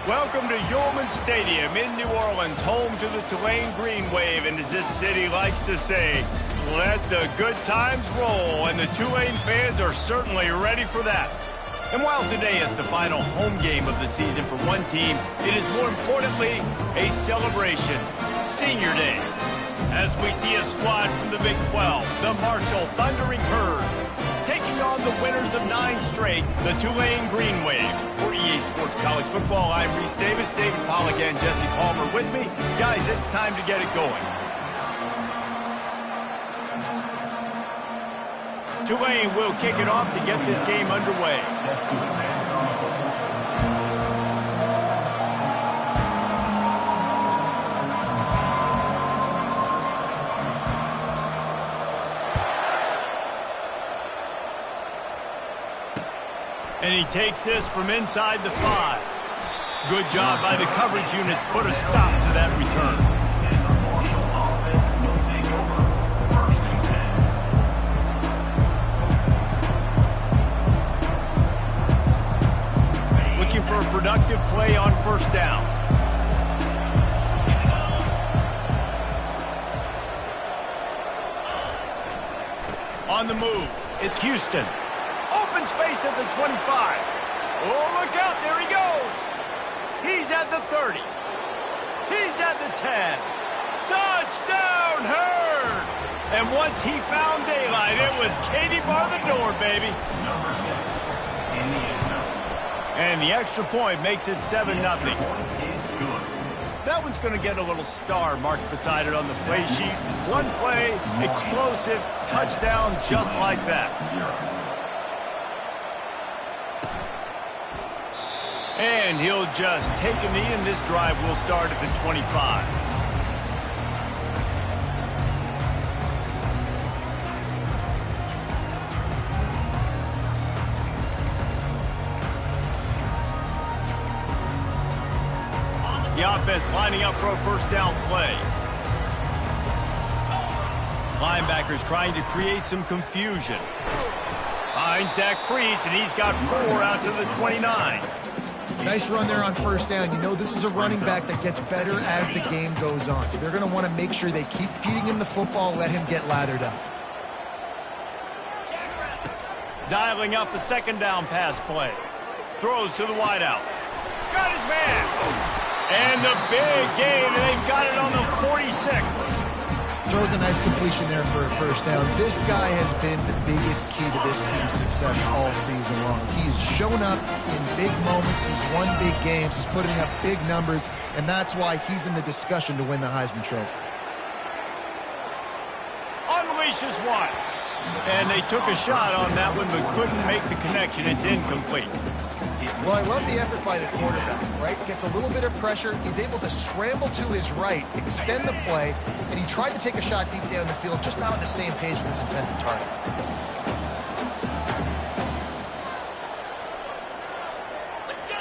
Welcome to Yulman Stadium in New Orleans, home to the Tulane Green Wave, and as this city likes to say, let the good times roll, and the Tulane fans are certainly ready for that. And while today is the final home game of the season for one team, it is more importantly a celebration, Senior Day. As we see a squad from the Big 12, the Marshall Thundering Herd, taking on the winners of 9 straight, the Tulane Green Wave. For EA Sports College Football, I'm Reese Davis, David Pollack, and Jesse Palmer with me. Guys, it's time to get it going. Tulane will kick it off to get this game underway. And he takes this from inside the 5. Good job by the coverage unit to put a stop to that return. Looking for a productive play on first down. On the move, it's Houston. Open space at the 25. Oh, look out, there he goes. He's at the 30. He's at the 10. Touchdown, Herd! And once he found daylight, it was Katie bar the door, baby. And the extra point makes it 7-0. That one's going to get a little star marked beside it on the play sheet. One play, explosive, touchdown, just like that. And he'll just take a knee, and this drive will start at the 25. The offense lining up for a first down play. Linebackers trying to create some confusion. Finds that crease, and he's got 4 out to the 29. Nice run there on first down. You know, this is a running back that gets better as the game goes on. So they're going to want to make sure they keep feeding him the football, let him get lathered up. Dialing up a second down pass play. Throws to the wideout. Got his man. And the big gain, and they've got it on the 46. Throws a nice completion there for a first down. This guy has been the biggest key to this team's success all season long. He's shown up in big moments. He's won big games. He's putting up big numbers, and that's why he's in the discussion to win the Heisman Trophy. Unleashes one. And they took a shot on that one, but couldn't make the connection. It's incomplete. Well, I love the effort by the quarterback, right? Gets a little bit of pressure. He's able to scramble to his right, extend the play, and he tried to take a shot deep down the field, just not on the same page with his intended target. Let's go!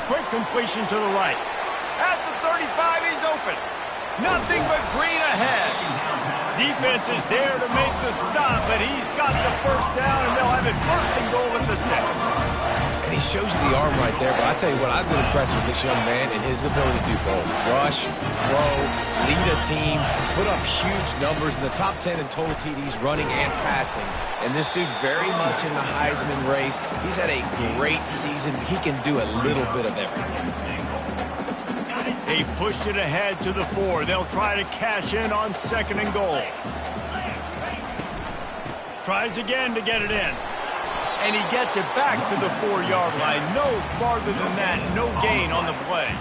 Quick completion to the right. At the 35, he's open. Nothing but green ahead. Defense is there to make the stop, but he's got the first down, and they'll have it first and goal at the 6. And he shows you the arm right there, but I tell you what, I've been impressed with this young man and his ability to do both. Rush, throw, lead a team, put up huge numbers in the top 10 in total TDs running and passing. And this dude very much in the Heisman race. He's had a great season. He can do a little bit of everything. They pushed it ahead to the 4. They'll try to cash in on second and goal. Tries again to get it in. And he gets it back to the 4-yard line. No farther than that. No gain on the play.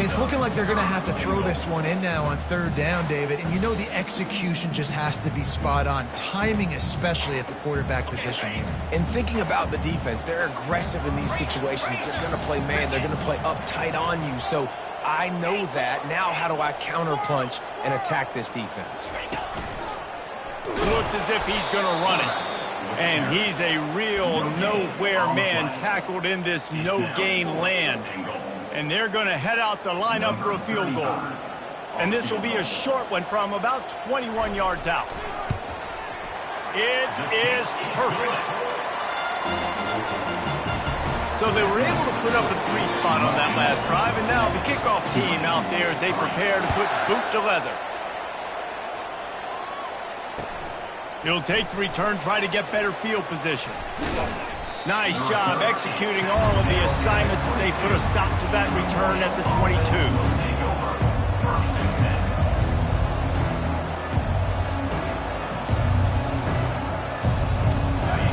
It's looking like they're going to have to throw this one in now on third down, David. And you know the execution just has to be spot on. Timing especially at the quarterback position here. And thinking about the defense, they're aggressive in these situations. They're going to play man. They're going to play uptight on you. So I know that. Now how do I counterpunch and attack this defense? Looks as if he's going to run it. And he's a real nowhere man tackled in this no-gain land. And they're going to head out to line up for a field goal. And this will be a short one from about 21 yards out. It is perfect. So they were able to put up a 3 spot on that last drive, and now the kickoff team out there as they prepare to put boot to leather. He'll take the return, try to get better field position. Nice job executing all of the assignments as they put a stop to that return at the 22.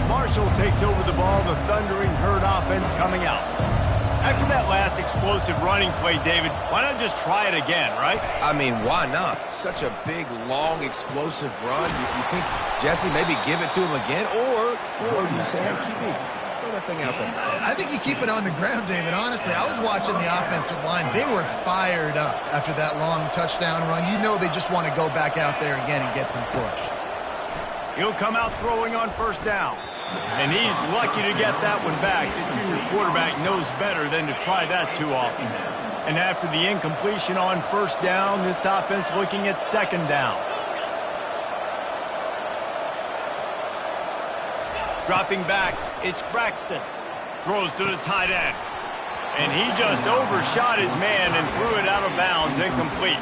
Marshall takes over the ball, the thundering herd offense coming out. After that last explosive running play, David, why not just try it again, right? I mean, why not? Such a big, long, explosive run. You think, Jesse, maybe give it to him again? Or do you say, hey, QB, throw that thing out there? I think you keep it on the ground, David. Honestly, I was watching the offensive line. They were fired up after that long touchdown run. You know they just want to go back out there again and get some push. He'll come out throwing on first down. And he's lucky to get that one back. His junior quarterback knows better than to try that too often. And after the incompletion on first down, this offense looking at second down. Dropping back, it's Braxton. Throws to the tight end. And he just overshot his man and threw it out of bounds, incomplete.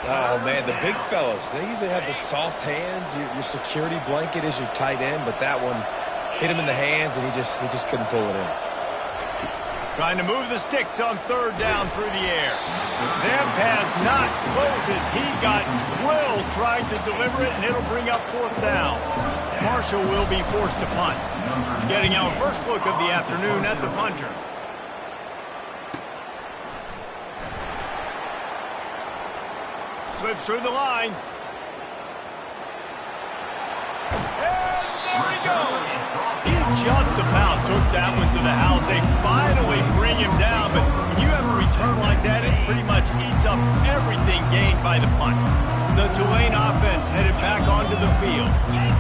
Oh, man, the big fellas, they usually have the soft hands. Your security blanket is your tight end, but that one hit him in the hands, and he just couldn't pull it in. Trying to move the sticks on third down through the air. That pass not close as he got drilled trying to deliver it, and it'll bring up fourth down. Marshall will be forced to punt. Getting our first look of the afternoon at the punter. Slips through the line. And there he goes. He just about took that one to the house. They finally bring him down, but when you have a return like that, it pretty much eats up everything gained by the punt. The Tulane offense headed back onto the field.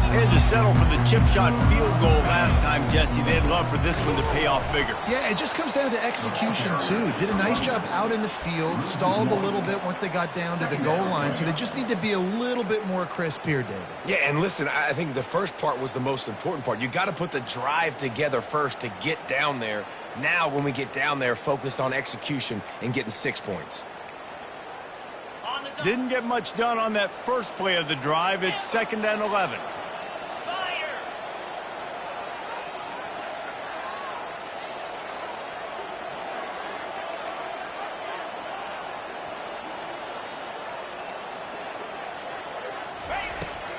They had to settle for the chip shot field goal last time, Jesse. They'd love for this one to pay off bigger. Yeah, it just comes down to execution, too. Did a nice job out in the field, stalled a little bit once they got down to the goal line, so they just need to be a little bit more crisp here, David. Yeah, and listen, I think the first part was the most important part. You got to put the drive together first to get down there. Now, when we get down there, focus on execution and getting 6 points. Didn't get much done on that first play of the drive. It's 2nd and 11.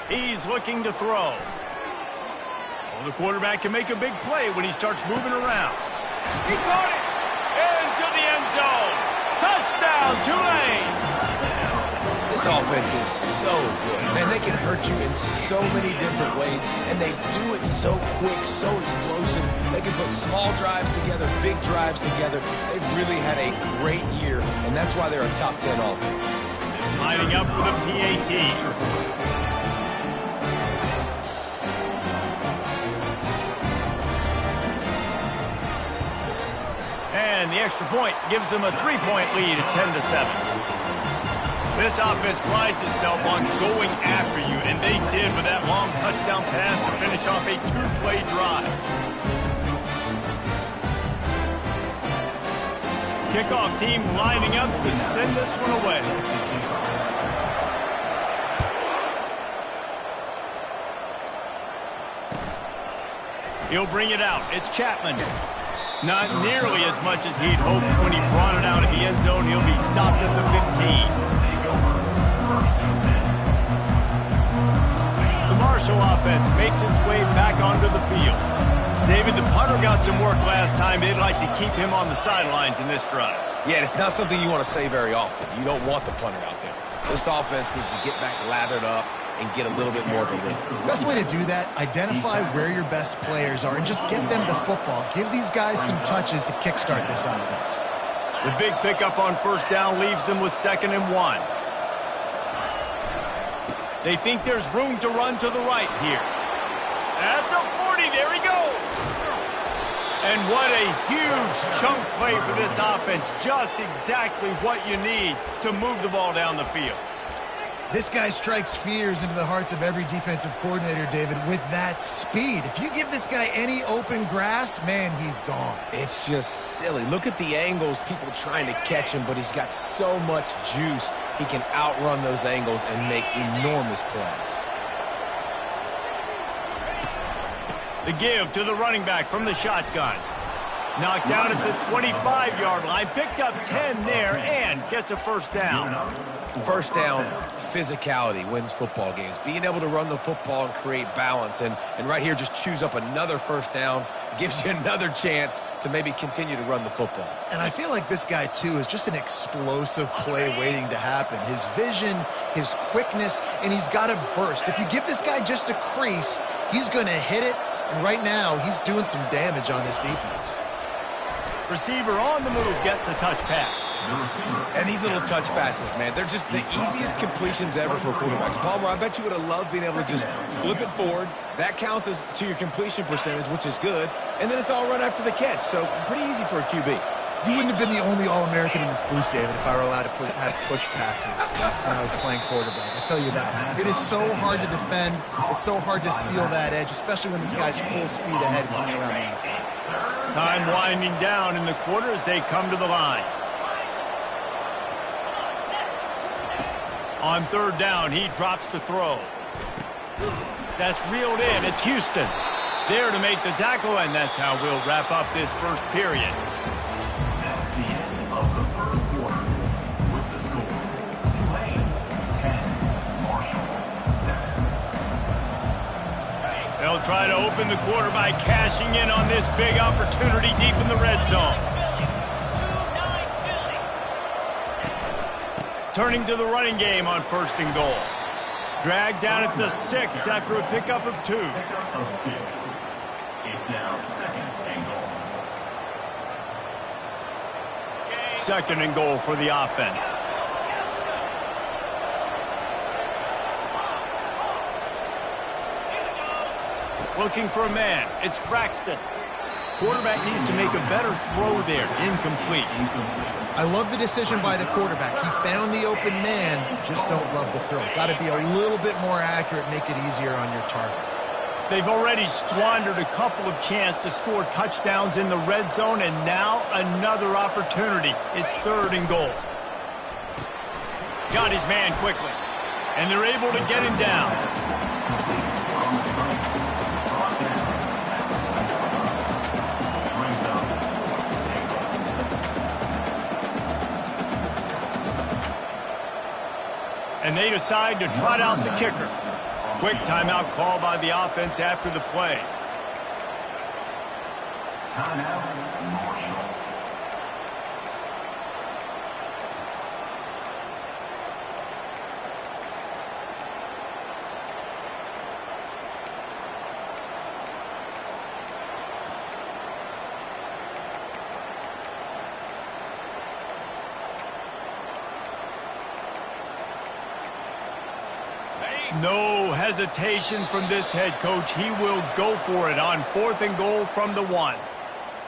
He's looking to throw. Well, the quarterback can make a big play when he starts moving around. He caught it! Into the end zone! Touchdown, Tulane! This offense is so good. Man, they can hurt you in so many different ways, and they do it so quick, so explosive. They can put small drives together, big drives together. They've really had a great year, and that's why they're a top 10 offense. Lining up for the PAT. And the extra point gives them a 3-point lead at 10-7. This offense prides itself on going after you, and they did with that long touchdown pass to finish off a 2-play drive. Kickoff team lining up to send this one away. He'll bring it out. It's Chapman. Not nearly as much as he'd hoped when he brought it out of the end zone. He'll be stopped at the 15. The Marshall offense makes its way back onto the field. David, the punter got some work last time. They'd like to keep him on the sidelines in this drive. Yeah, it's not something you want to say very often. You don't want the punter out there. This offense needs to get back lathered up and get a little bit more of a rhythm. Best way to do that, identify where your best players are and just get them the football. Give these guys some touches to kickstart this offense. The big pickup on first down leaves them with 2nd and 1. They think there's room to run to the right here. At the 40, there he goes. And what a huge chunk play for this offense. Just exactly what you need to move the ball down the field. This guy strikes fears into the hearts of every defensive coordinator, David, with that speed. If you give this guy any open grass, man, he's gone. It's just silly. Look at the angles, people trying to catch him, but he's got so much juice. He can outrun those angles and make enormous plays. The give to the running back from the shotgun. Knocked down at the 25-yard line, picked up 10 there, and gets a first down. First down, physicality wins football games. Being able to run the football and create balance. And right here, just choose up another first down, gives you another chance to maybe continue to run the football. And I feel like this guy, too, is just an explosive play waiting to happen. His vision, his quickness, and he's got a burst. If you give this guy just a crease, he's going to hit it. And right now, he's doing some damage on this defense. Receiver on the move gets the touch pass. And these little touch passes, man, they're just the easiest completions ever for quarterbacks. Palmer, I bet you would have loved being able to just flip it forward. That counts as to your completion percentage, which is good. And then it's all right after the catch, so pretty easy for a QB. You wouldn't have been the only All-American in this booth, David, if I were allowed to have push passes when I was playing quarterback. I tell you that. It is so hard to defend. It's so hard to seal that edge, especially when this guy's full speed ahead coming around the outside. Time winding down in the quarter as they come to the line. On third down, he drops to throw. That's reeled in. It's Houston there to make the tackle, and that's how we'll wrap up this first period. That's the end of the first quarter with the score. Tulane 10, Marshall 7. They'll try to open the quarter by cashing in on this big opportunity deep in the red zone. Turning to the running game on first and goal. Dragged down at the 6 after a pickup of 2. Pickup of 2. It's now second and goal. Second and goal for the offense. Looking for a man. It's Braxton. Quarterback needs to make a better throw there. Incomplete. I love the decision by the quarterback. He found the open man, just don't love the throw. Got to be a little bit more accurate, make it easier on your target. They've already squandered a couple of chances to score touchdowns in the red zone, and now another opportunity. It's third and goal. Got his man quickly, and they're able to get him down. And they decide to trot out the kicker. Quick timeout call by the offense after the play. Timeout, Marshall. No hesitation from this head coach. He will go for it on fourth and goal from the 1.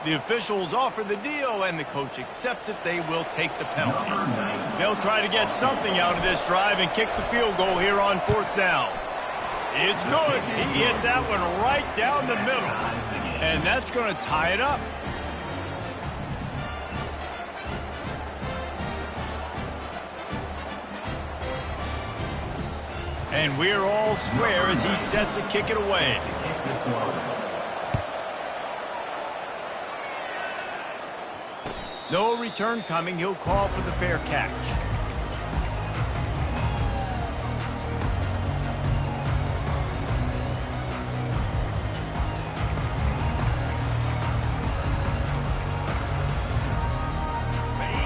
The officials offer the deal, and the coach accepts it. They will take the penalty. They'll try to get something out of this drive and kick the field goal here on fourth down. It's good. He hit that one right down the middle, and that's going to tie it up. And we're all square as he's set to kick it away. No return coming. He'll call for the fair catch.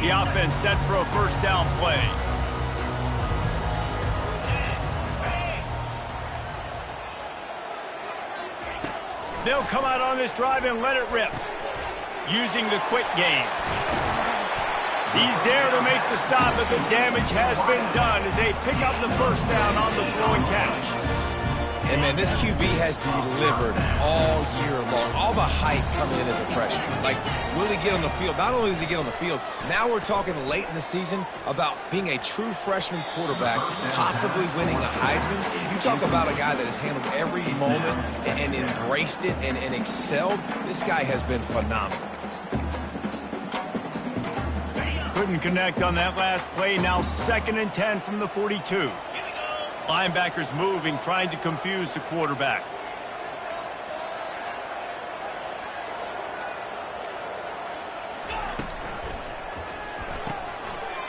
The offense set for a first down play. They'll come out on this drive and let it rip, using the quick game. He's there to make the stop, but the damage has been done as they pick up the first down on the throw and catch. And, man, this QB has delivered all year long. All the hype coming in as a freshman. Like, will he get on the field? Not only does he get on the field, now we're talking late in the season about being a true freshman quarterback, possibly winning a Heisman. You talk about a guy that has handled every moment and embraced it and excelled. This guy has been phenomenal. Couldn't connect on that last play. Now 2nd and 10 from the 42. Linebackers moving, trying to confuse the quarterback.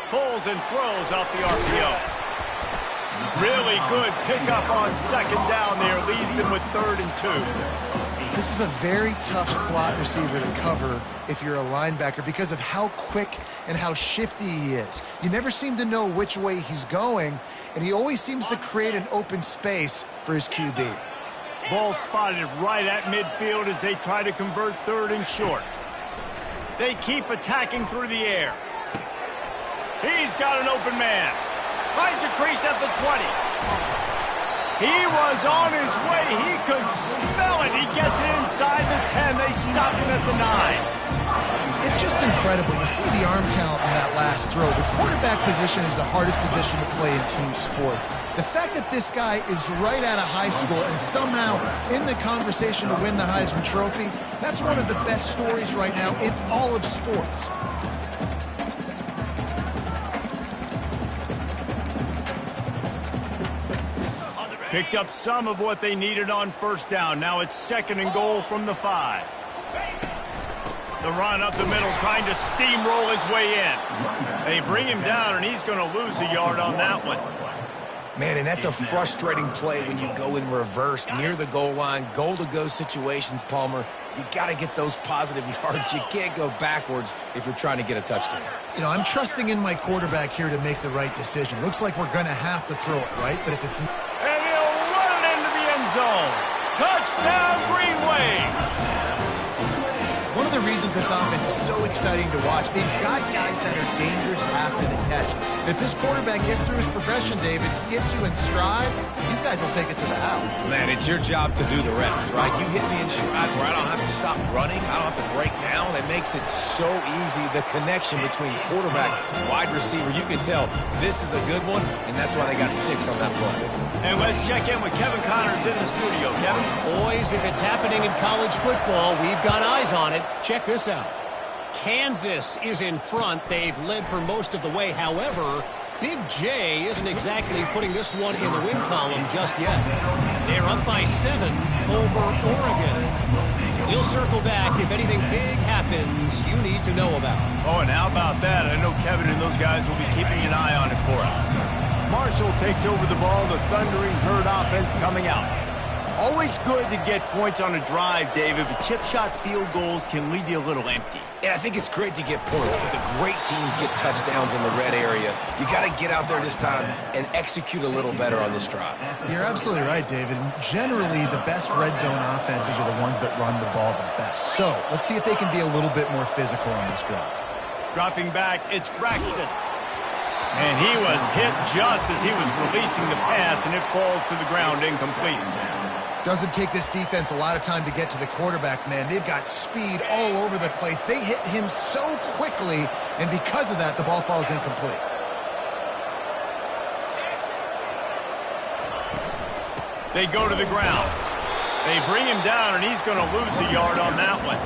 Pulls and throws out the RPO. Really good pickup on 2nd down there. Leaves him with 3rd and 2. This is a very tough slot receiver to cover if you're a linebacker because of how quick and how shifty he is. You never seem to know which way he's going, and he always seems to create an open space for his QB. Ball spotted right at midfield as they try to convert 3rd and short. They keep attacking through the air. He's got an open man. Finds a crease at the 20. He was on his way. He could smell it. He gets it inside the 10. They stop him at the 9. It's just incredible. You see the arm talent in that last throw. The quarterback position is the hardest position to play in team sports. The fact that this guy is right out of high school and somehow in the conversation to win the Heisman Trophy, that's one of the best stories right now in all of sports. Picked up some of what they needed on 1st down. Now it's 2nd and goal from the 5. The run up the middle, trying to steamroll his way in. They bring him down, and he's going to lose a yard on that one. Man, and that's a frustrating play when you go in reverse near the goal line, goal-to-go situations, Palmer. You got to get those positive yards. You can't go backwards if you're trying to get a touchdown. You know, I'm trusting in my quarterback here to make the right decision. Looks like we're going to have to throw it, right? But if it's... And he'll run it into the end zone. Touchdown, Green Wave. One of the reasons this offense is so exciting to watch, they've got guys that are dangerous after the catch. If this quarterback gets through his progression, David, gets you in stride, these guys will take it to the house. Man, it's your job to do the rest, right? You hit me in stride where I don't have to stop running. I don't have to break down. It makes it so easy. The connection between quarterback and wide receiver, you can tell this is a good one, and that's why they got 6 on that play. And let's check in with Kevin Connors in the studio. Kevin? Boys, if it's happening in college football, we've got eyes on it. Check this out. Kansas is in front. They've led for most of the way. However, Big J isn't exactly putting this one in the win column just yet. They're up by 7 over Oregon. We'll circle back if anything big happens you need to know about. Oh, and how about that? I know Kevin and those guys will be keeping an eye on it for us. Marshall takes over the ball. The Thundering Herd offense coming out. Always good to get points on a drive, David, but chip shot field goals can leave you a little empty. And I think it's great to get points, but the great teams get touchdowns in the red area. You got to get out there this time and execute a little better on this drive. You're absolutely right, David. Generally, the best red zone offenses are the ones that run the ball the best. So let's see if they can be a little bit more physical on this drive. Dropping back, it's Braxton. And he was hit just as he was releasing the pass, and it falls to the ground incomplete. Doesn't take this defense a lot of time to get to the quarterback, man. They've got speed all over the place. They hit him so quickly, and because of that, the ball falls incomplete. They go to the ground. They bring him down, and he's going to lose a yard on that one.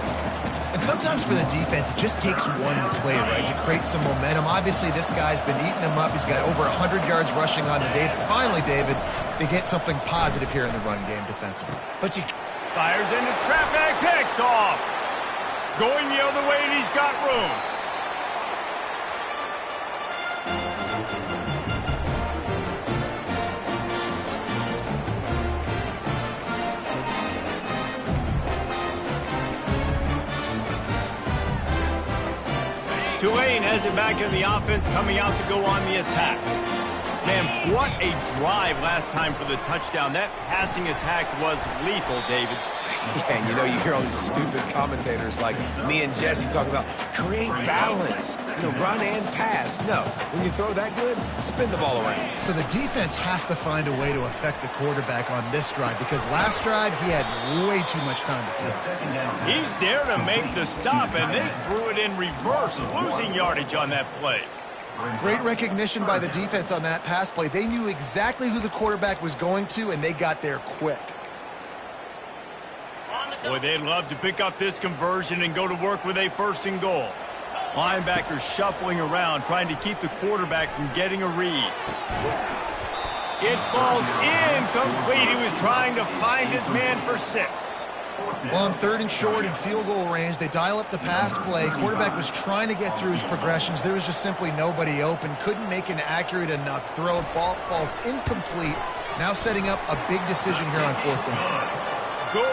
And sometimes for the defense, it just takes one play, right, to create some momentum. Obviously, this guy's been eating him up. He's got over 100 yards rushing on the day. Finally, David, they get something positive here in the run game defensively. But you fires into traffic, picked off. Going the other way, and he's got room. Tulane has it back in the offense, coming out to go on the attack. Man, what a drive last time for the touchdown. That passing attack was lethal, David. Yeah, and you know, you hear all these stupid commentators like me and Jesse talking about create balance, run and pass. No, when you throw that good, spin the ball around. So the defense has to find a way to affect the quarterback on this drive because last drive he had way too much time to throw. He's there to make the stop, and they threw it in reverse, losing yardage on that play. Great recognition by the defense on that pass play. They knew exactly who the quarterback was going to, and they got there quick. Boy, they'd love to pick up this conversion and go to work with a 1st and goal. Linebackers shuffling around, trying to keep the quarterback from getting a read. It falls incomplete. He was trying to find his man for 6. Well, on 3rd and short and field goal range, they dial up the pass play. Quarterback was trying to get through his progressions. There was just simply nobody open. Couldn't make an accurate enough throw. Ball falls incomplete. Now setting up a big decision here on 4th down. Good,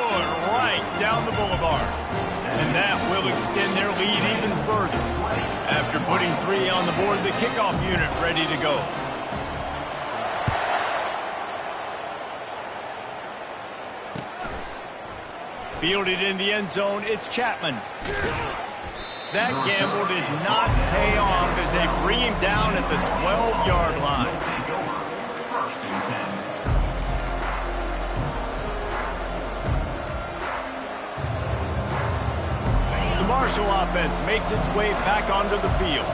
right down the boulevard. And that will extend their lead even further. After putting 3 on the board, the kickoff unit ready to go. Fielded in the end zone, it's Chapman. That gamble did not pay off as they bring him down at the 12-yard line. First and 10. The Marshall offense makes its way back onto the field.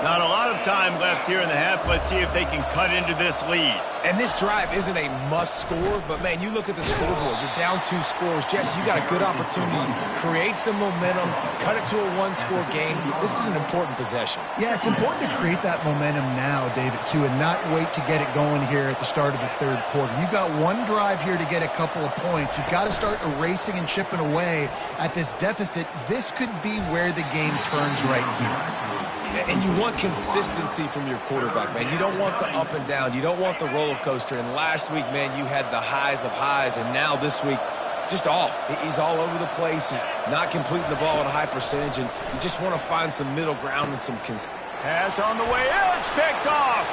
Not a lot of time left here in the half. Let's see if they can cut into this lead. And this drive isn't a must score, but, man, you look at the scoreboard. You're down 2 scores. Jesse, you got a good opportunity to create some momentum, cut it to a 1-score game. This is an important possession. Yeah, it's important to create that momentum now, David, too, and not wait to get it going here at the start of the 3rd quarter. You've got 1 drive here to get a couple of points. You've got to start erasing and chipping away at this deficit. This could be where the game turns right here. And you want consistency from your quarterback, man. You don't want the up and down. You don't want the roller coaster. And last week, man, you had the highs of highs. And now this week, just off. He's all over the place. He's not completing the ball at a high percentage. And you just want to find some middle ground and some consistency. Pass on the way. It's picked off.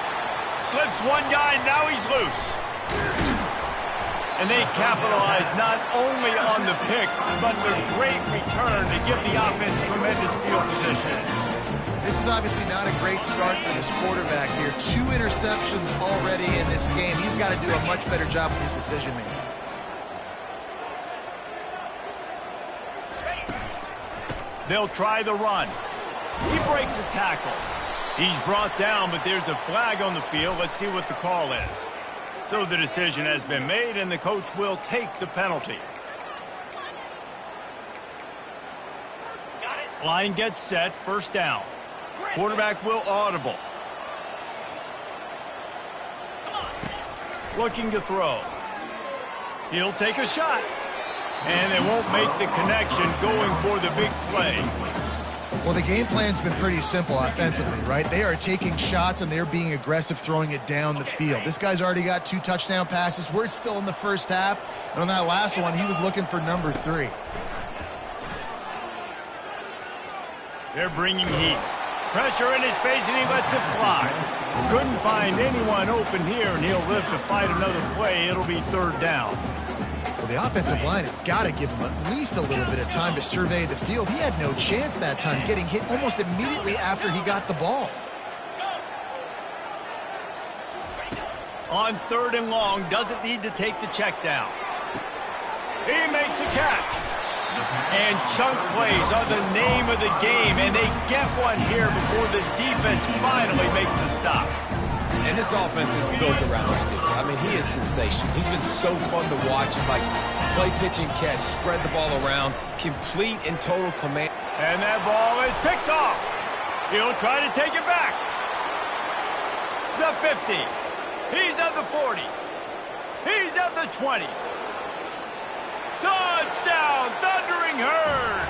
Slips one guy, now he's loose. And they capitalize not only on the pick, but the great return to give the offense tremendous field position. This is obviously not a great start for this quarterback here. 2 interceptions already in this game. He's got to do a much better job with his decision-making. They'll try the run. He breaks a tackle. He's brought down, but there's a flag on the field. Let's see what the call is. So the decision has been made, and the coach will take the penalty. Line gets set, 1st down. Quarterback will audible. Looking to throw. He'll take a shot. And they won't make the connection going for the big play. Well, the game plan's been pretty simple offensively, right? They are taking shots, and they're being aggressive, throwing it down the field. This guy's already got 2 touchdown passes. We're still in the 1st half. And on that last one, he was looking for number 3. They're bringing heat. Pressure in his face, and he lets it fly. Couldn't find anyone open here, and he'll live to fight another play. It'll be 3rd down. Well, the offensive line has got to give him at least a little bit of time to survey the field. He had no chance that time, getting hit almost immediately after he got the ball. On 3rd and long, doesn't need to take the check down. He makes a catch. And chunk plays are the name of the game, and they get one here before the defense finally makes the stop. And this offense is built around this dude. I mean, he is sensational. He's been so fun to watch. Like, play, pitch, and catch, spread the ball around, complete and total command. And that ball is picked off. He'll try to take it back. The 50. He's at the 40. He's at the 20. Touchdown, Thundering Herd!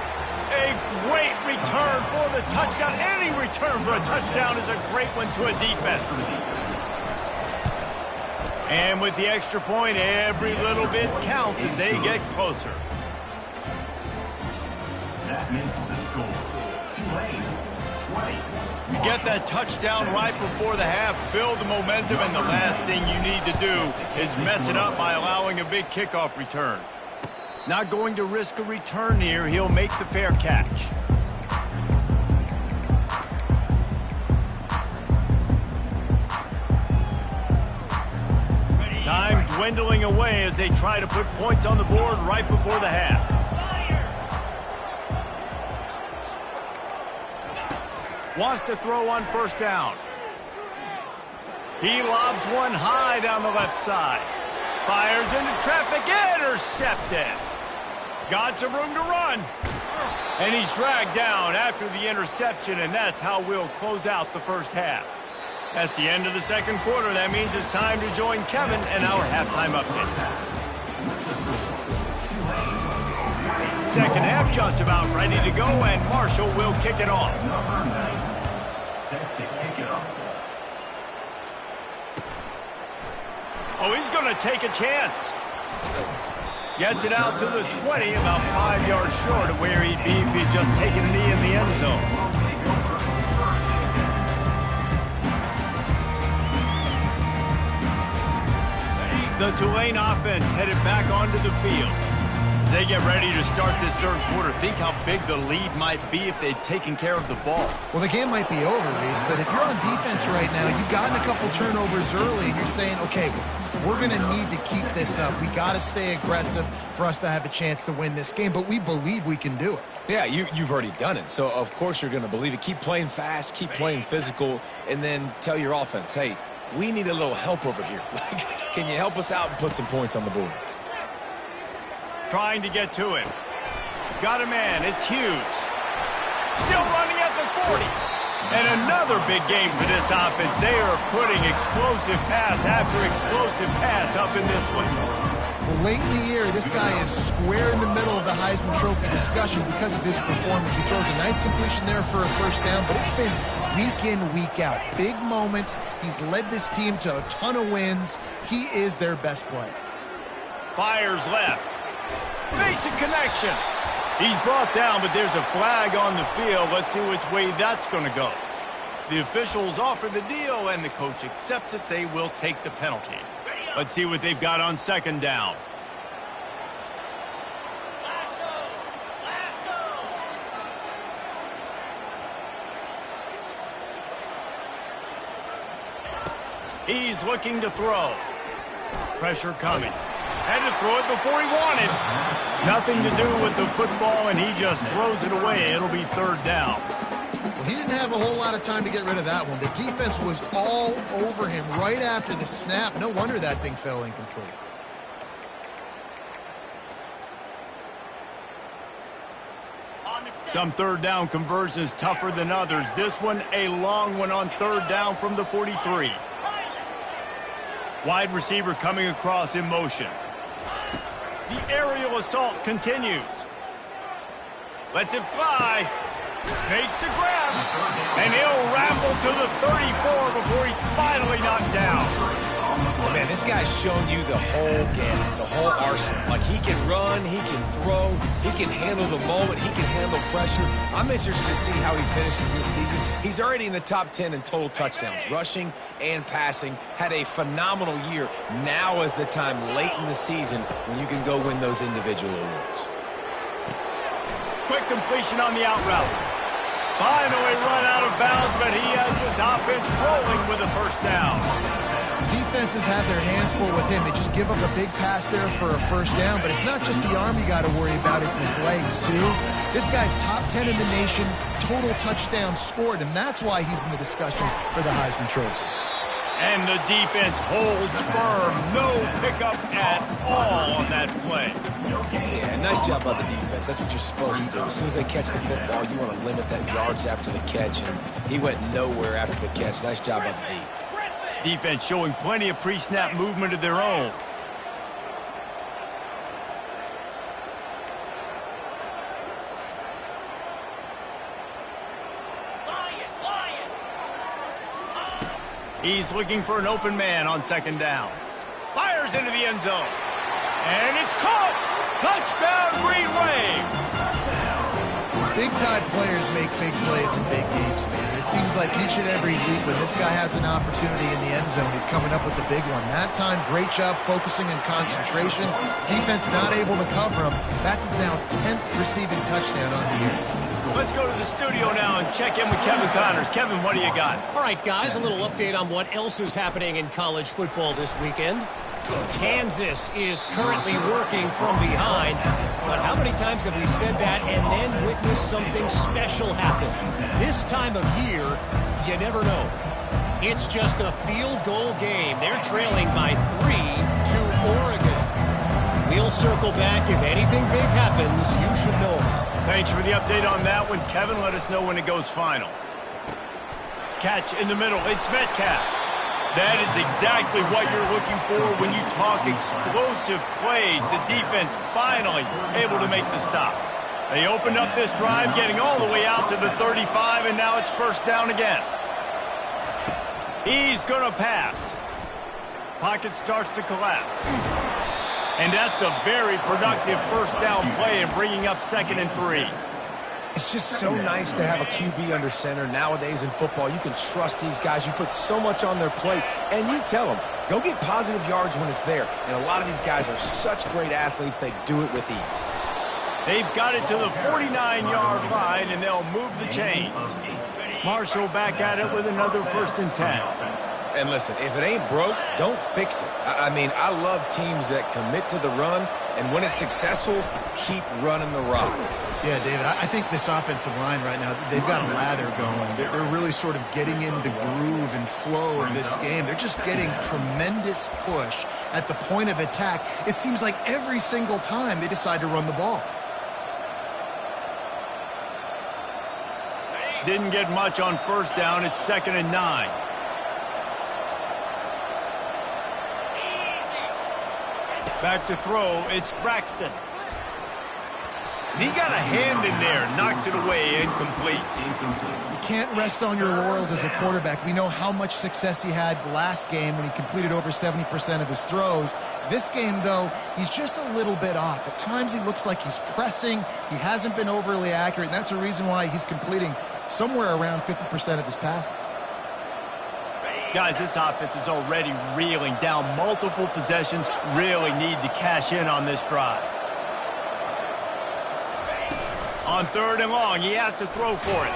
A great return for the touchdown. Any return for a touchdown is a great one to a defense. And with the extra point, every little bit counts as they get closer. That makes the score. Tulane, 20. You get that touchdown right before the half, build the momentum, and the last thing you need to do is mess it up by allowing a big kickoff return. Not going to risk a return here. He'll make the fair catch. Time dwindling away as they try to put points on the board right before the half. Wants to throw on first down. He lobs one high down the left side. Fires into traffic, intercepted. Got some room to run. And he's dragged down after the interception, and that's how we'll close out the first half. That's the end of the second quarter. That means it's time to join Kevin and our halftime update. Second half just about ready to go, and Marshall will kick it off. Number 9, set to kick it off. Oh, he's going to take a chance. Gets it out to the 20, about 5 yards short of where he'd be if he'd just taken a knee in the end zone. The Tulane offense headed back onto the field. As they get ready to start this third quarter, think how big the lead might be if they'd taken care of the ball. Well, the game might be over, Reese, but if you're on defense right now, you've gotten a couple turnovers early, and you're saying, okay, we're going to need to keep this up. We got to stay aggressive for us to have a chance to win this game, but we believe we can do it. Yeah, you've already done it, so of course you're going to believe it. Keep playing fast, keep playing physical, and then tell your offense, hey, we need a little help over here. Can you help us out and put some points on the board? Trying to get to him. Got a man. It's Hughes. Still running at the 40. And another big game for this offense. They are putting explosive pass after explosive pass up in this one. Well, late in the year, this guy is square in the middle of the Heisman Trophy discussion because of his performance. He throws a nice completion there for a first down, but it's been week in, week out. Big moments. He's led this team to a ton of wins. He is their best player. Fires left. Makes a connection. He's brought down, but there's a flag on the field. Let's see which way that's going to go. The officials offer the deal, and the coach accepts it. They will take the penalty. Let's see what they've got on second down. He's looking to throw. Pressure coming. Had to throw it before he wanted. Nothing to do with the football, and he just throws it away. It'll be third down. Well, he didn't have a whole lot of time to get rid of that one. The defense was all over him right after the snap. No wonder that thing fell incomplete. Some third down conversions tougher than others. This one, a long one on third down from the 43. Wide receiver coming across in motion. The aerial assault continues. Lets it fly. Makes the grab. And he'll ramble to the 34 before he's finally knocked down. Man, this guy's shown you the whole gamut, the whole arsenal. Like, he can run, he can throw, he can handle the moment, he can handle pressure. I'm interested to see how he finishes this season. He's already in the top 10 in total touchdowns, rushing and passing. Had a phenomenal year. Now is the time late in the season when you can go win those individual awards. Quick completion on the out route. Finally run out of bounds, but he has this offense rolling with a first down. Defenses have their hands full with him. They just give up a big pass there for a first down, but it's not just the arm you got to worry about, it's his legs too. This guy's top 10 in the nation, total touchdowns scored, and that's why he's in the discussion for the Heisman Trophy. And the defense holds firm. No pickup at all on that play. Yeah, nice job by the defense. That's what you're supposed to do. As soon as they catch the football, you want to limit that yards after the catch, and he went nowhere after the catch. Nice job by the D. Defense showing plenty of pre-snap movement of their own. He's looking for an open man on second down. Fires into the end zone. And it's caught! Touchdown, Green Wave! Big-time players make big plays in big games, man. It seems like each and every week when this guy has an opportunity in the end zone, he's coming up with the big one. That time, great job focusing and concentration. Defense not able to cover him. That's his now 10th receiving touchdown on the year. Let's go to the studio now and check in with Kevin Connors. Kevin, what do you got? All right, guys, a little update on what else is happening in college football this weekend. Kansas is currently working from behind, but how many times have we said that and then witnessed something special happen? This time of year, you never know. It's just a field goal game. They're trailing by 3 to Oregon. We'll circle back. If anything big happens, you should know. Thanks for the update on that one. Kevin, let us know when it goes final. Catch in the middle. It's Metcalf. That is exactly what you're looking for when you talk explosive plays. The defense finally able to make the stop. They opened up this drive, getting all the way out to the 35, and now it's first down again. He's going to pass. Pocket starts to collapse. And that's a very productive first down play and bringing up 2nd and 3. It's just so nice to have a QB under center. Nowadays in football, you can trust these guys. You put so much on their plate, and you tell them, go get positive yards when it's there. And a lot of these guys are such great athletes, they do it with ease. They've got it to the 49-yard line, and they'll move the chains. Marshall back at it with another 1st and 10. And listen, if it ain't broke, don't fix it. I mean, I love teams that commit to the run, and when it's successful, keep running the rock. Yeah, David, I think this offensive line right now, they've got a lather going. They're really sort of getting in the groove and flow of this game. They're just getting tremendous push at the point of attack. It seems like every single time they decide to run the ball. Didn't get much on first down. It's 2nd and 9. Back to throw. It's Braxton. And he got a hand in there, knocks it away, incomplete. You can't rest on your laurels as a quarterback. We know how much success he had last game when he completed over 70% of his throws. This game, though, he's just a little bit off. At times he looks like he's pressing. He hasn't been overly accurate, and that's the reason why he's completing somewhere around 50% of his passes. Guys, this offense is already reeling down multiple possessions. Really need to cash in on this drive. On 3rd and long, he has to throw for it.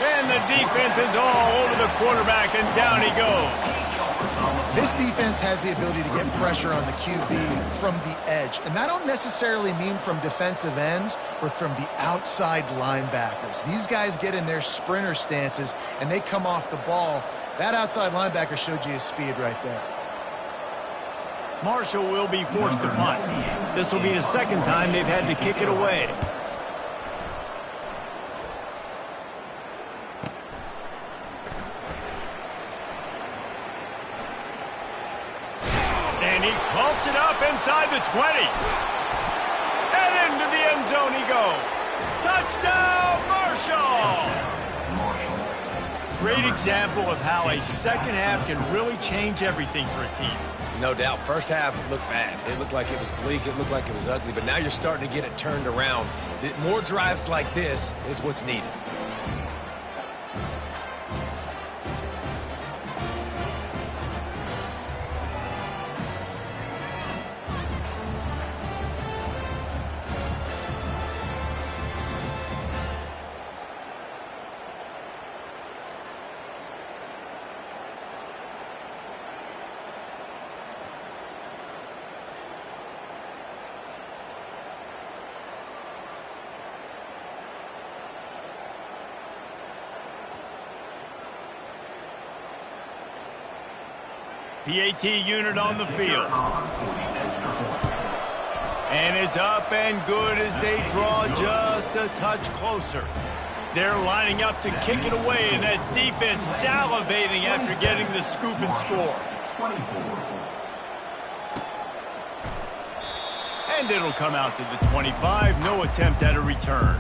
And the defense is all over the quarterback, and down he goes. This defense has the ability to get pressure on the QB from the edge. And that don't necessarily mean from defensive ends, but from the outside linebackers. These guys get in their sprinter stances, and they come off the ball. That outside linebacker showed you his speed right there. Marshall will be forced to punt. This will be the 2nd time they've had to kick it away. And he pumps it up inside the 20. And into the end zone he goes. Touchdown, Marshall! Great example of how a second half can really change everything for a team. No doubt. First half looked bad. It looked like it was bleak. It looked like it was ugly. But now you're starting to get it turned around. More drives like this is what's needed. PAT unit on the field. And it's up and good as they draw just a touch closer. They're lining up to kick it away, and that defense salivating after getting the scoop and score. And it'll come out to the 25. No attempt at a return.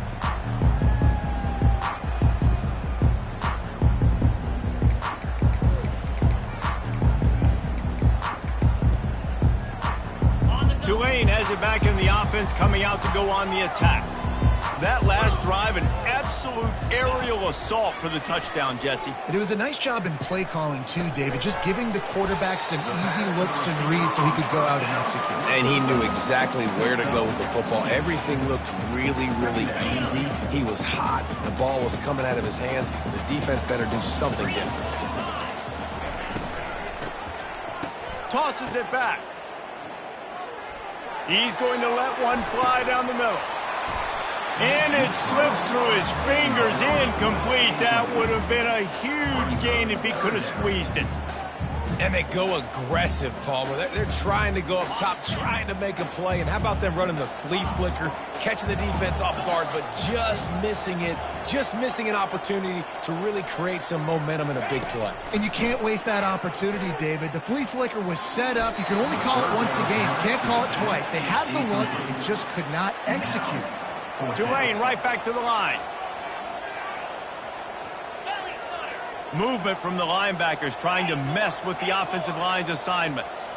Tulane has it back in the offense, coming out to go on the attack. That last drive, an absolute aerial assault for the touchdown, Jesse. And it was a nice job in play calling too, David, just giving the quarterback some easy looks and reads so he could go out and execute. And he knew exactly where to go with the football. Everything looked really, really easy. He was hot. The ball was coming out of his hands. The defense better do something different. Tosses it back. He's going to let one fly down the middle. And it slips through his fingers, incomplete. That would have been a huge gain if he could have squeezed it. And they go aggressive, Palmer. They're trying to go up top, trying to make a play. And how about them running the flea flicker, catching the defense off guard, but just missing it, just missing an opportunity to really create some momentum in a big play. And you can't waste that opportunity, David. The flea flicker was set up. You can only call it once a game. You can't call it twice. They had the look. It just could not execute. Tulane right back to the line. Movement from the linebackers trying to mess with the offensive line's assignments.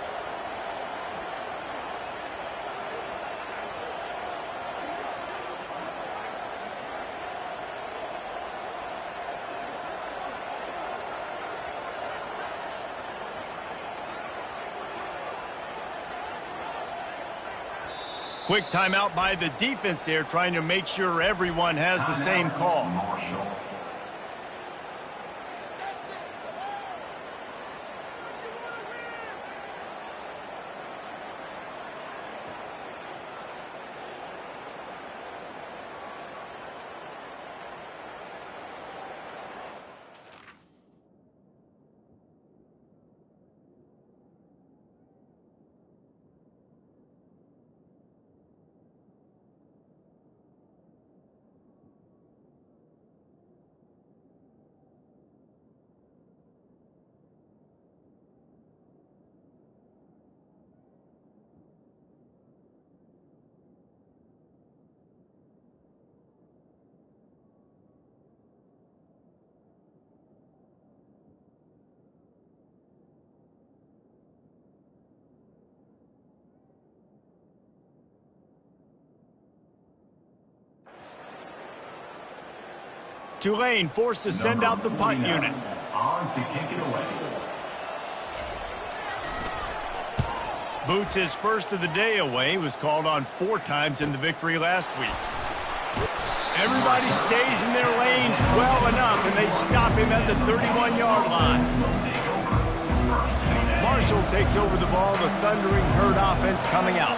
Quick timeout by the defense there, trying to make sure everyone has the same call. Tulane forced to send out the punt unit. On to kick it away. Boots, his first of the day away, was called on 4 times in the victory last week. Everybody stays in their lanes well enough, and they stop him at the 31-yard line. Marshall takes over the ball, the Thundering Herd offense coming out.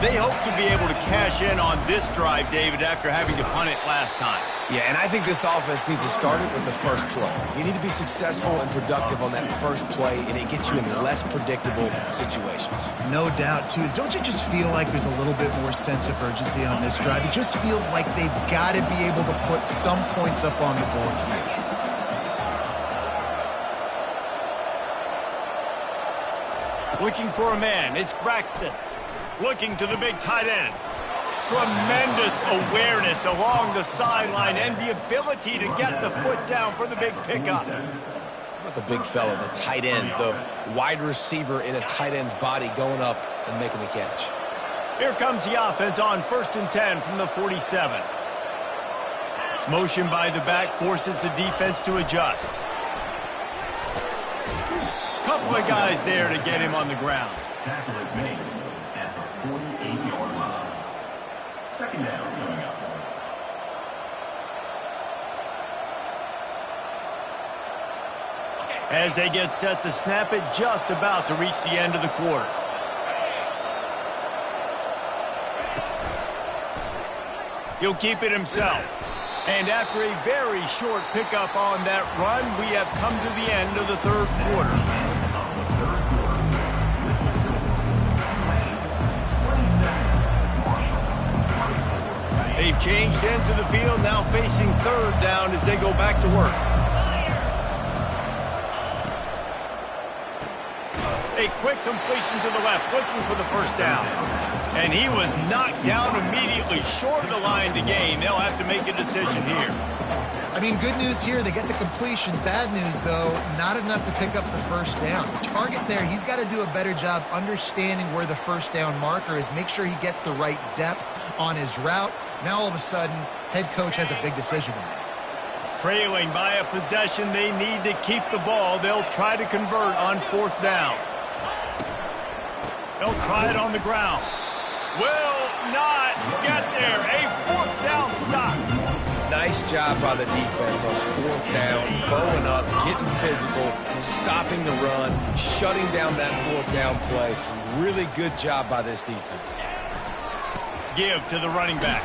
They hope to be able to cash in on this drive, David, after having to punt it last time. Yeah, and I think this offense needs to start it with the first play. You need to be successful and productive on that first play, and it gets you in less predictable situations. No doubt, too. Don't you just feel like there's a little bit more sense of urgency on this drive? It just feels like they've got to be able to put some points up on the board here. Looking for a man, it's Braxton. Looking to the big tight end. Tremendous awareness along the sideline and the ability to get the foot down for the big pickup. What about the big fella, the tight end, the wide receiver in a tight end's body going up and making the catch. Here comes the offense on 1st and 10 from the 47. Motion by the back forces the defense to adjust. Couple of guys there to get him on the ground. Tackle is made at the 48-yard line. Second down coming up. As they get set to snap it, just about to reach the end of the quarter. He'll keep it himself. And after a very short pickup on that run, we have come to the end of the third quarter. They've changed ends of the field, now facing 3rd down as they go back to work. A quick completion to the left, looking for the first down. And he was knocked down immediately, short of the line to gain. They'll have to make a decision here. I mean, good news here, they get the completion. Bad news, though, not enough to pick up the first down. The target there, he's got to do a better job understanding where the first down marker is, make sure he gets the right depth on his route. Now all of a sudden, head coach has a big decision to make. Trailing by a possession, they need to keep the ball. They'll try to convert on 4th down. They'll try it on the ground. Will not get there. A 4th down stop. Nice job by the defense on 4th down, bowing up, getting physical, stopping the run, shutting down that 4th down play. Really good job by this defense. Give to the running back.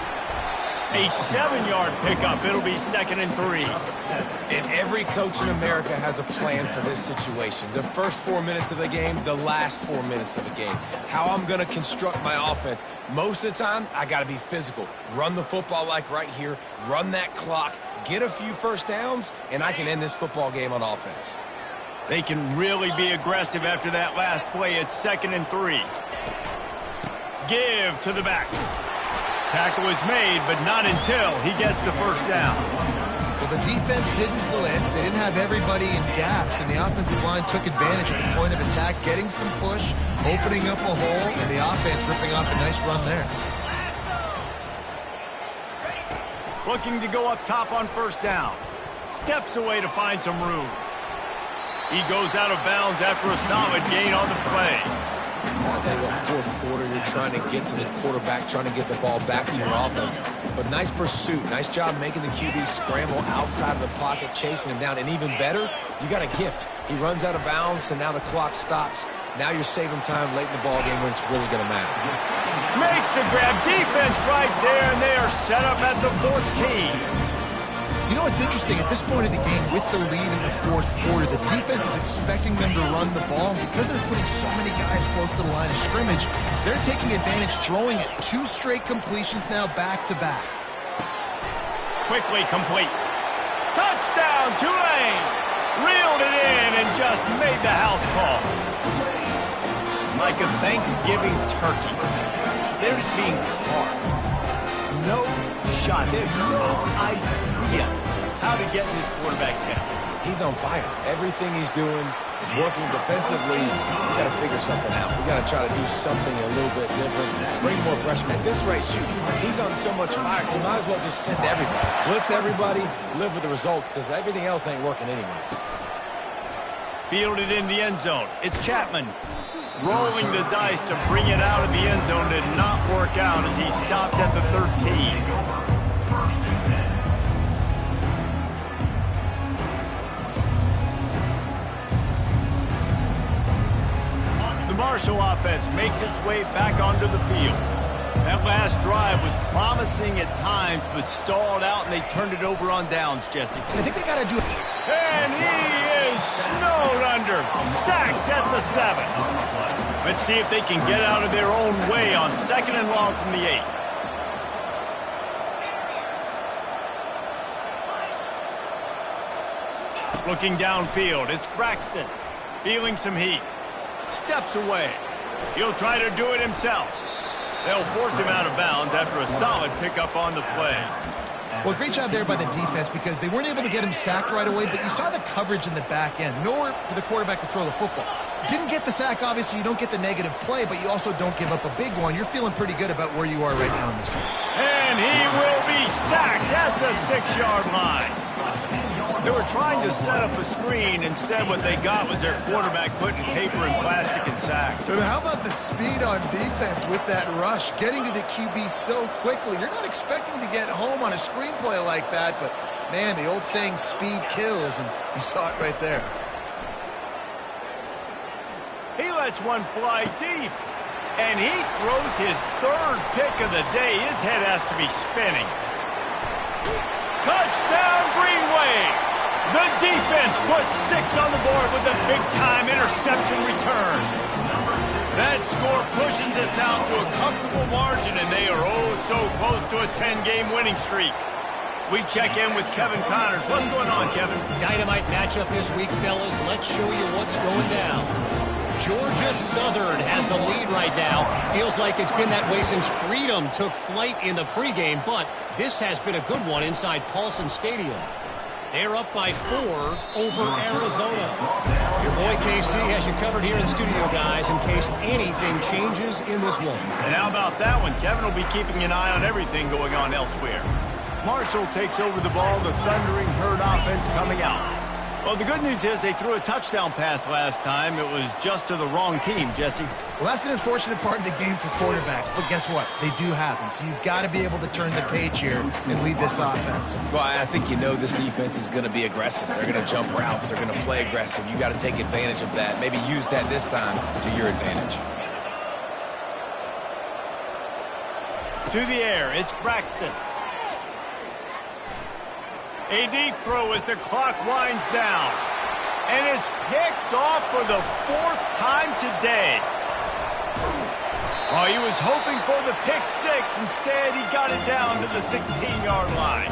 A 7-yard pickup. It'll be 2nd and 3. And every coach in America has a plan for this situation. The first 4 minutes of the game, the last 4 minutes of the game. How I'm going to construct my offense. Most of the time, I got to be physical. Run the football like right here. Run that clock. Get a few first downs, and I can end this football game on offense. They can really be aggressive after that last play. It's 2nd and 3. Give to the back. Tackle is made, but not until he gets the first down. Well, the defense didn't blitz. They didn't have everybody in gaps, and the offensive line took advantage at the point of attack, getting some push, opening up a hole, and the offense ripping off a nice run there. Looking to go up top on 1st down. Steps away to find some room. He goes out of bounds after a solid gain on the play. I'll tell you what, 4th quarter, you're trying to get to the quarterback, trying to get the ball back to your offense. But nice pursuit. Nice job making the QB scramble outside of the pocket, chasing him down. And even better, you got a gift. He runs out of bounds, so now the clock stops. Now you're saving time late in the ball game when it's really going to matter. Makes the grab. Defense right there, and they are set up at the 14. You know what's interesting? At this point of the game, with the lead in the 4th quarter, the defense is expecting them to run the ball. And because they're putting so many guys close to the line of scrimmage, they're taking advantage, throwing it. 2 straight completions now back-to-back. Quickly complete. Touchdown, Tulane! Reeled it in and just made the house call. Like a Thanksgiving turkey. They're just being carved. No shot. They have no idea how to get in this quarterback's head. He's on fire. Everything he's doing is working defensively. We got to figure something out. We got to try to do something a little bit different. Bring more pressure. At this rate, shoot, he's on so much fire. You might as well just send everybody. Blitz everybody, live with the results, because everything else ain't working anyways. Fielded in the end zone. It's Chapman. Rolling the dice to bring it out of the end zone did not work out as he stopped at the 13. Marshall offense makes its way back onto the field. That last drive was promising at times, but stalled out, and they turned it over on downs, Jesse. I think they got to do it. And he is snowed under, sacked at the 7. Let's see if they can get out of their own way on 2nd and long from the 8. Looking downfield, it's Braxton, feeling some heat. Steps away. He'll try to do it himself. They'll force him out of bounds after a solid pickup on the play. Well, great job there by the defense because they weren't able to get him sacked right away, but you saw the coverage in the back end. Nowhere for the quarterback to throw the football. Didn't get the sack, obviously. You don't get the negative play, but you also don't give up a big one. You're feeling pretty good about where you are right now in this game. And he will be sacked at the 6-yard line. They were trying to set up a screen. Instead, what they got was their quarterback putting paper and plastic and sack. And how about the speed on defense with that rush? Getting to the QB so quickly. You're not expecting to get home on a screenplay like that, but, man, the old saying, speed kills, and you saw it right there. He lets one fly deep, and he throws his 3rd pick of the day. His head has to be spinning. Touchdown, Green Wave! The defense puts 6 on the board with a big-time interception return. That score pushes us out to a comfortable margin, and they are oh so close to a 10-game winning streak. We check in with Kevin Connors. What's going on, Kevin? Dynamite matchup this week, fellas. Let's show you what's going down. Georgia Southern has the lead right now. Feels like it's been that way since Freedom took flight in the pregame, but this has been a good one inside Paulson Stadium. They're up by 4 over Arizona. Your boy KC has you covered here in studio, guys, in case anything changes in this one. And how about that one? Kevin will be keeping an eye on everything going on elsewhere. Marshall takes over the ball. The Thundering Herd offense coming out. Well, the good news is they threw a touchdown pass last time. It was just to the wrong team, Jesse. Well, that's an unfortunate part of the game for quarterbacks, but guess what? They do happen, so you've got to be able to turn the page here and lead this offense. Well, I think you know this defense is going to be aggressive. They're going to jump routes. They're going to play aggressive. You got to take advantage of that. Maybe use that this time to your advantage. To the air, it's Braxton. A deep throw as the clock winds down. And it's picked off for the 4th time today. Well, he was hoping for the pick 6. Instead, he got it down to the 16-yard line.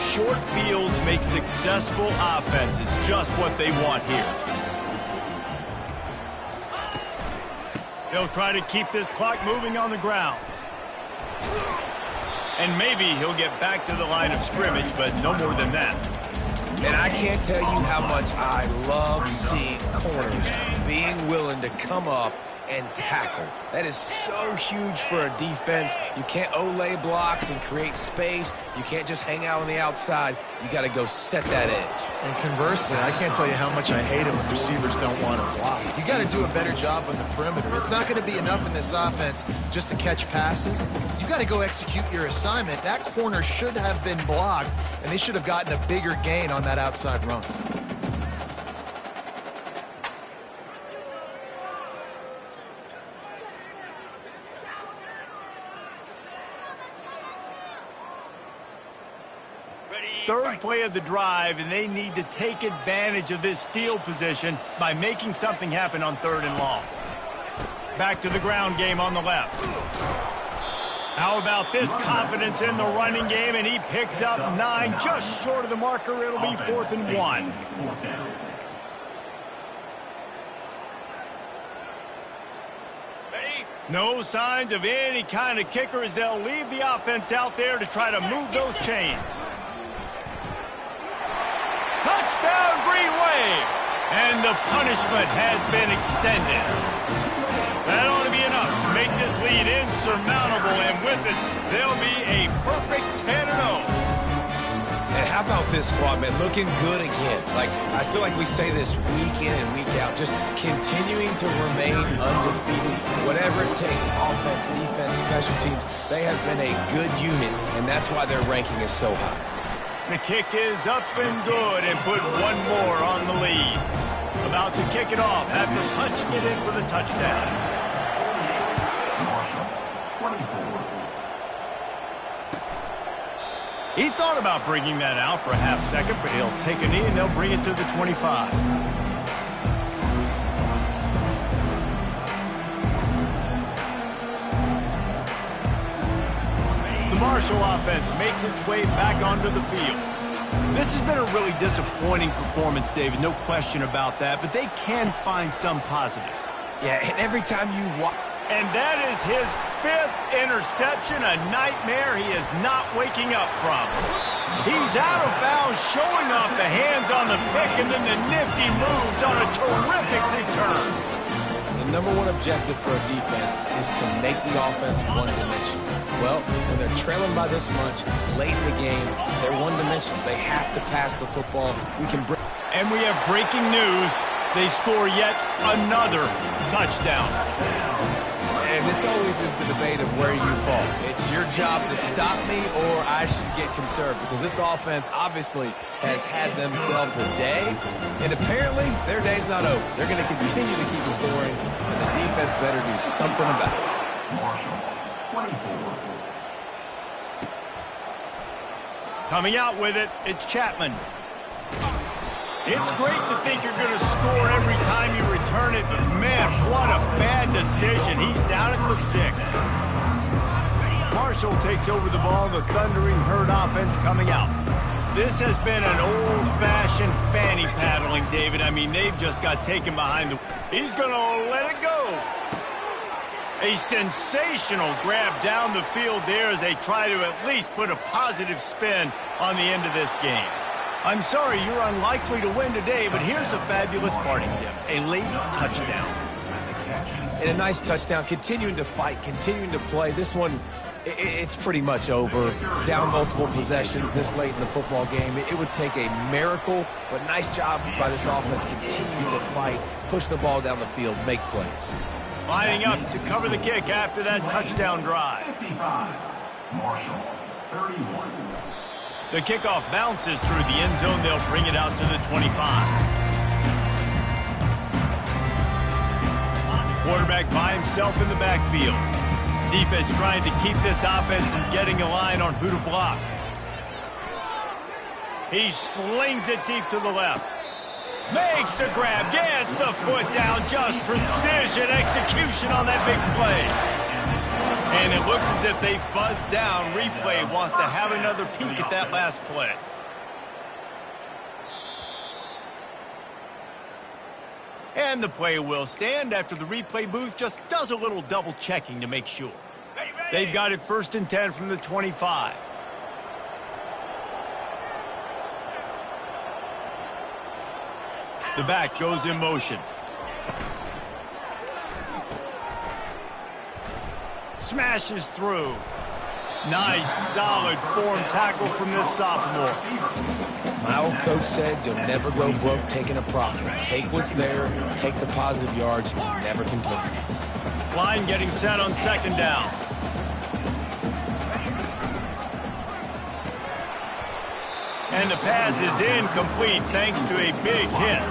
Short fields make successful offenses, just what they want here. They'll try to keep this clock moving on the ground. And maybe he'll get back to the line of scrimmage, but no more than that. And I can't tell you how much I love seeing corners being willing to come up and tackle. That is so huge for a defense. You can't olay blocks and create space. You can't just hang out on the outside. You got to go set that edge. And conversely, I can't tell you how much I hate it when receivers don't want to block. You got to do a better job on the perimeter. It's not going to be enough in this offense just to catch passes. You got to go execute your assignment. That corner should have been blocked, and they should have gotten a bigger gain on that outside run. Third play of the drive, and they need to take advantage of this field position by making something happen on 3rd and long. Back to the ground game on the left. How about this confidence in the running game, and he picks up 9, just short of the marker. It'll be 4th and 1. No signs of any kind of kicker as they'll leave the offense out there to try to move those chains. Touchdown, Green Wave! And the punishment has been extended. That ought to be enough to make this lead insurmountable, and with it, they'll be a perfect 10-0. And how about this squad, man? Looking good again. Like, I feel like we say this week in and week out, just continuing to remain undefeated. Whatever it takes, offense, defense, special teams, they have been a good unit, and that's why their ranking is so high. The kick is up and good, and put one more on the lead. About to kick it off after punching it in for the touchdown. He thought about bringing that out for a half second, but he'll take a knee and they'll bring it to the 25. The Marshall offense makes its way back onto the field. This has been a really disappointing performance, David, no question about that, but they can find some positives. Yeah, and every time you watch... And that is his 5th interception, a nightmare he is not waking up from. He's out of bounds, showing off the hands on the pick, and then the nifty moves on a terrific return. The number one objective for a defense is to make the offense one-dimensional. Well, when they're trailing by this much, late in the game, they're one-dimensional. They have to pass the football. And we have breaking news. They score yet another touchdown. And this always is the debate of where you fall. It's your job to stop me, or I should get conserved, because this offense obviously has had themselves a day, and apparently their day's not over. They're going to continue to keep scoring, and the defense better do something about it. Coming out with it, it's Chapman. It's great to think you're going to score every time you return it, but man, what a bad decision. He's down at the 6. Marshall takes over the ball, the Thundering Herd offense coming out. This has been an old-fashioned fanny paddling, David. I mean, they've just got taken behind the... He's going to let it go. A sensational grab down the field there as they try to at least put a positive spin on the end of this game. I'm sorry you're unlikely to win today, but here's a fabulous parting gift, a late touchdown. And a nice touchdown, continuing to fight, continuing to play. This one, it's pretty much over. Down multiple possessions this late in the football game. It would take a miracle, but nice job by this offense. Continue to fight, push the ball down the field, make plays. Lining up to cover the kick after that touchdown drive. 55. Marshall, 31. The kickoff bounces through the end zone. They'll bring it out to the 25. Quarterback by himself in the backfield. Defense trying to keep this offense from getting a line on who to block. He slings it deep to the left. Makes the grab, gets the foot down, just precision execution on that big play. And it looks as if they buzzed down. Replay wants to have another peek at that last play. And the play will stand after the replay booth just does a little double checking to make sure. They've got it 1st and 10 from the 25. The back goes in motion. Smashes through. Nice, solid form tackle from this sophomore. My old coach said you'll never go broke taking a profit. Take what's there, take the positive yards, never complain. Line getting set on 2nd down. And the pass is incomplete thanks to a big hit.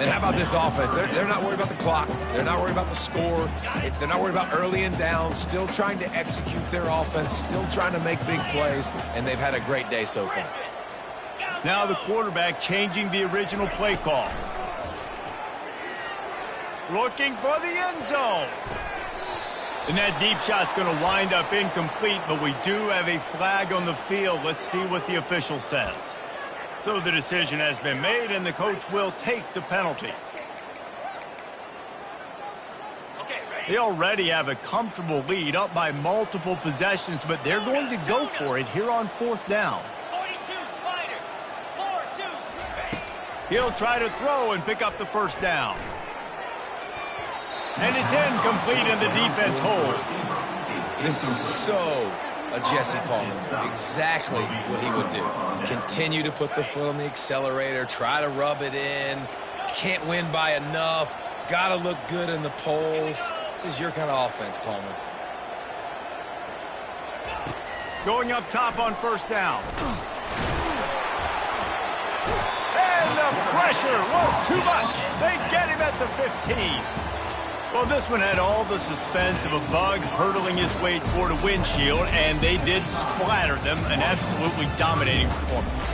And how about this offense? They're not worried about the clock. They're not worried about the score. They're not worried about early and down. Still trying to execute their offense. Still trying to make big plays. And they've had a great day so far. Now the quarterback changing the original play call. Looking for the end zone. And that deep shot's going to wind up incomplete, but we do have a flag on the field. Let's see what the official says. So the decision has been made, and the coach will take the penalty. They already have a comfortable lead, up by multiple possessions, but they're going to go for it here on 4th down. He'll try to throw and pick up the 1st down. And it's incomplete, and the defense holds. This is so a Jesse Palmer. Exactly what he would do. Continue to put the foot on the accelerator, try to rub it in. Can't win by enough. Got to look good in the polls. This is your kind of offense, Palmer. Going up top on 1st down. And the pressure was too much. They get him at the 15. Well, this one had all the suspense of a bug hurtling his way toward a windshield, and they did splatter them. An absolutely dominating performance.